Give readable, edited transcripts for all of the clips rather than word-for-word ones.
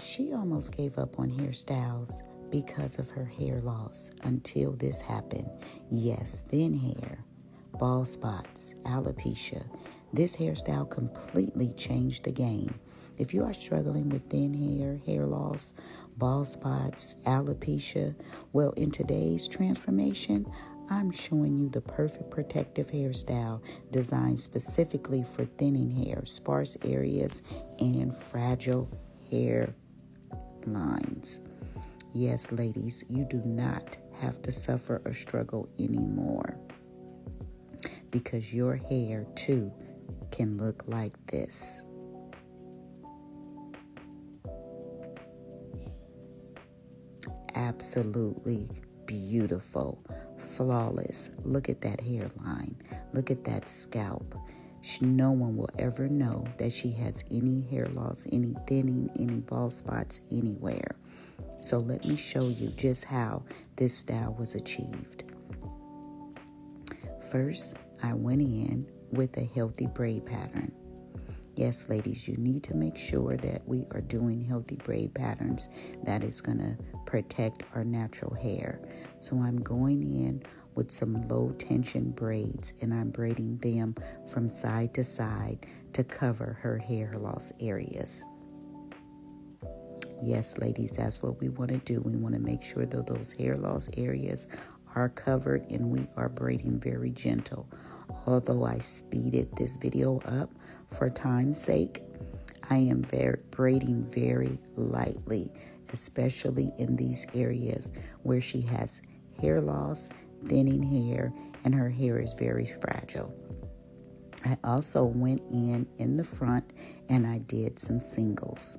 She almost gave up on hairstyles because of her hair loss until this happened. Yes, thin hair, bald spots, alopecia. This hairstyle completely changed the game. If you are struggling with thin hair, hair loss, bald spots, alopecia, well, in today's transformation, I'm showing you the perfect protective hairstyle designed specifically for thinning hair, sparse areas, and fragile hair lines. Yes, ladies, you do not have to suffer or struggle anymore because your hair, too, can look like this. Absolutely beautiful, flawless. Look at that hairline. Look at that scalp. No one will ever know that she has any hair loss, any thinning, any bald spots anywhere. So let me show you just how this style was achieved. First, I went in with a healthy braid pattern. Yes, ladies, you need to make sure that we are doing healthy braid patterns that is going to protect our natural hair. So I'm going in with some low tension braids and I'm braiding them from side to side to cover her hair loss areas. Yes, ladies, that's what we want to do. We want to make sure that those hair loss areas are covered and we are braiding very gentle. Although I speeded this video up for time's sake, I am braiding very lightly, especially in these areas where she has hair loss, thinning hair, and her hair is very fragile. I also went in the front and I did some singles.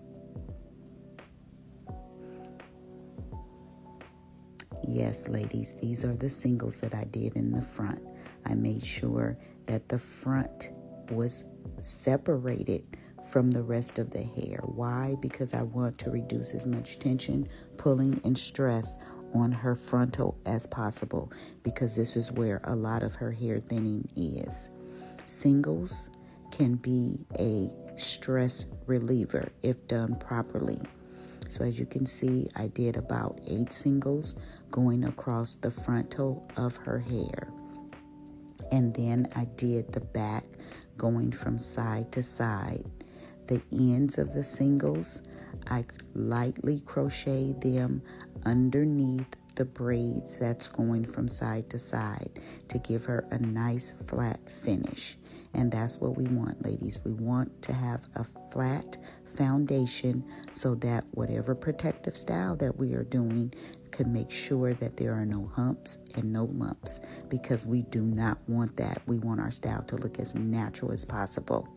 Yes, ladies, these are the singles that I did in the front. I made sure that the front was separated from the rest of the hair. Why? Because I want to reduce as much tension, pulling, and stress on her frontal as possible, because this is where a lot of her hair thinning is. Singles can be a stress reliever if done properly. So as you can see, I did about 8 singles going across the frontal of her hair. And then I did the back going from side to side. The ends of the singles, I lightly crochet them underneath the braids that's going from side to side to give her a nice flat finish. And that's what we want, ladies. We want to have a flat foundation so that whatever protective style that we are doing can make sure that there are no humps and no lumps, because we do not want that. We want our style to look as natural as possible.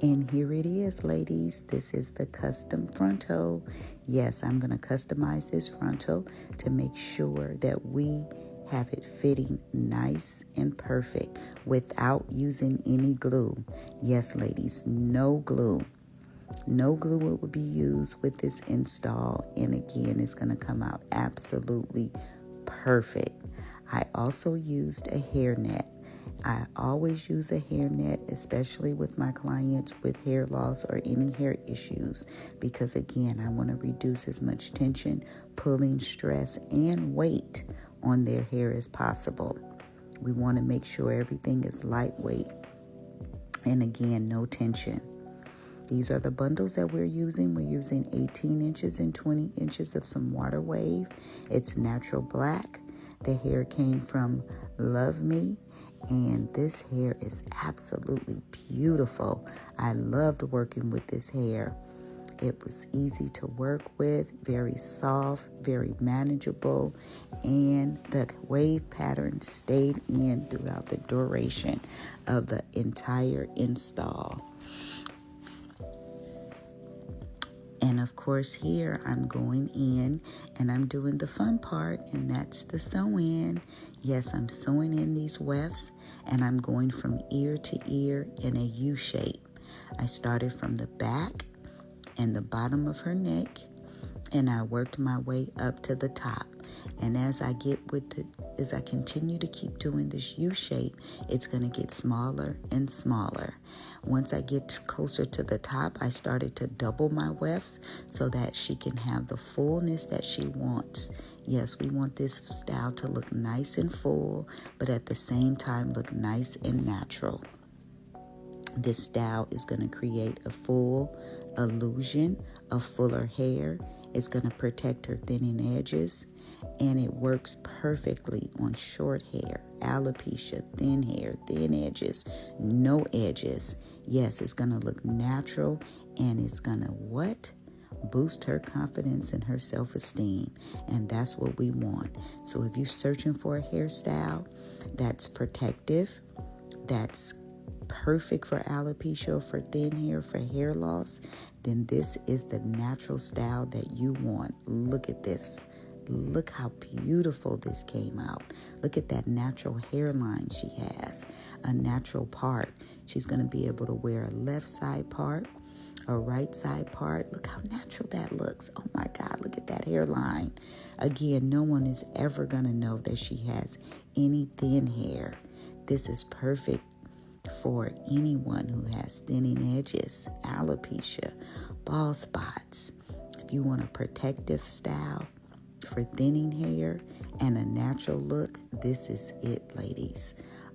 And here it is, ladies. This is the custom frontal. Yes, I'm going to customize this frontal to make sure that we have it fitting nice and perfect without using any glue. Yes, ladies, no glue. No glue will be used with this install. And again, it's going to come out absolutely perfect. I also used a hairnet. I always use a hairnet, especially with my clients with hair loss or any hair issues, because again, I want to reduce as much tension, pulling, stress, and weight on their hair as possible. We want to make sure everything is lightweight and again, no tension. These are the bundles that we're using. We're using 18 inches and 20 inches of some water wave. It's natural black. The hair came from Love Me, and this hair is absolutely beautiful. I loved working with this hair. It was easy to work with, very soft, very manageable, and the wave pattern stayed in throughout the duration of the entire install. And of course, here I'm going in and I'm doing the fun part, and that's the sew in. Yes, I'm sewing in these wefts, and I'm going from ear to ear in a U shape. I started from the back and the bottom of her neck, and I worked my way up to the top. And as I continue to keep doing this U shape, it's going to get smaller and smaller. Once I get closer to the top, I started to double my wefts so that she can have the fullness that she wants. Yes, we want this style to look nice and full, but at the same time look nice and natural. This style is going to create a full illusion of fuller hair. It's going to protect her thinning edges, and it works perfectly on short hair, alopecia, thin hair, thin edges, no edges. Yes, it's going to look natural, and it's going to what? Boost her confidence and her self-esteem, and that's what we want. So if you're searching for a hairstyle that's protective, that's perfect for alopecia or for thin hair, for hair loss, then this is the natural style that you want. Look at this. Look how beautiful this came out. Look at that natural hairline she has, a natural part. She's going to be able to wear a left side part, a right side part. Look how natural that looks. Oh my God, look at that hairline. Again, no one is ever going to know that she has any thin hair. This is perfect for anyone who has thinning edges, alopecia, bald spots. If you want a protective style for thinning hair and a natural look, this is it, ladies.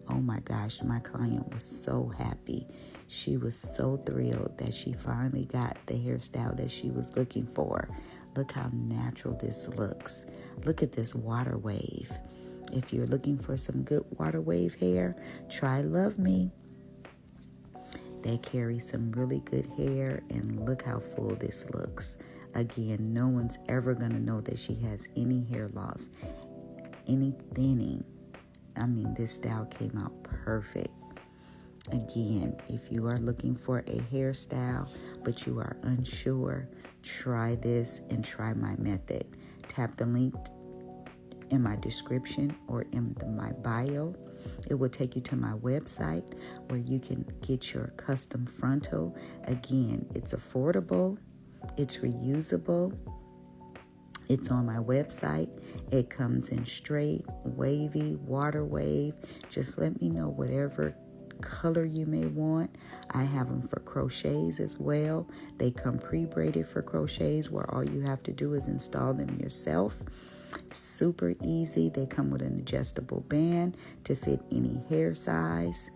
Oh my gosh, my client was so happy. She was so thrilled that she finally got the hairstyle that she was looking for. Look how natural this looks. Look at this water wave. If you're looking for some good water wave hair, try Love Me. They carry some really good hair, and look how full this looks. Again, no one's ever going to know that she has any hair loss, any thinning. I mean, this style came out perfect. Again, if you are looking for a hairstyle, but you are unsure, try this and try my method. Tap the link in my description or in my bio. It will take you to my website where you can get your custom frontal. Again, it's affordable, it's reusable, it's on my website. It comes in straight, wavy, water wave. Just let me know whatever color you may want. I have them for crochets as well. They come pre-braided for crochets where all you have to do is install them yourself. Super easy. They come with an adjustable band to fit any hair size.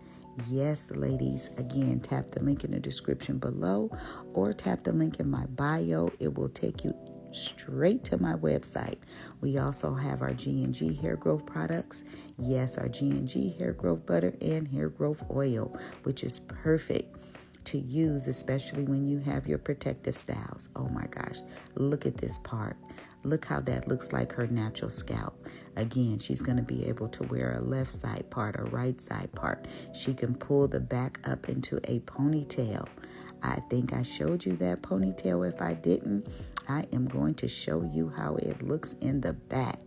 Yes, ladies, again, tap the link in the description below or tap the link in my bio. It will take you straight to my website. We also have our G&G hair growth products. Yes, our G&G hair growth butter and hair growth oil, which is perfect to use, especially when you have your protective styles. Oh my gosh, look at this part. Look how that looks like her natural scalp. Again, she's going to be able to wear a left side part, a right side part. She can pull the back up into a ponytail. I think I showed you that ponytail. If I didn't, I am going to show you how it looks in the back.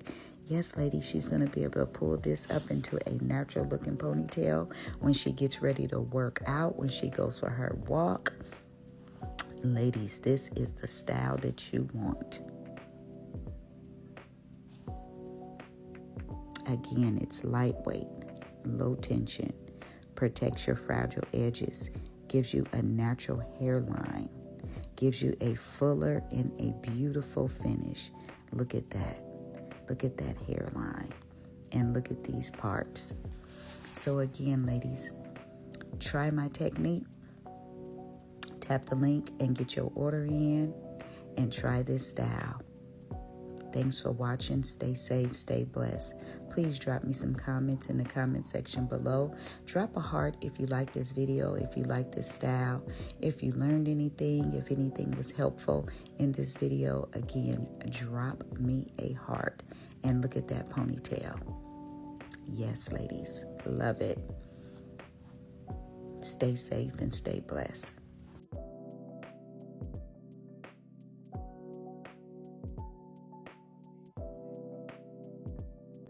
Yes, ladies, she's going to be able to pull this up into a natural looking ponytail when she gets ready to work out, when she goes for her walk. Ladies, this is the style that you want. Again, it's lightweight, low tension, protects your fragile edges, gives you a natural hairline, gives you a fuller and a beautiful finish. Look at that. Look at that hairline. And look at these parts. So again, ladies, try my technique. Tap the link and get your order in and try this style. Thanks for watching. Stay safe, stay blessed. Please drop me some comments in the comment section below. Drop a heart if you like this video, if you like this style, if you learned anything, if anything was helpful in this video. Again, drop me a heart. And look at that ponytail. Yes, ladies, love it. Stay safe and stay blessed.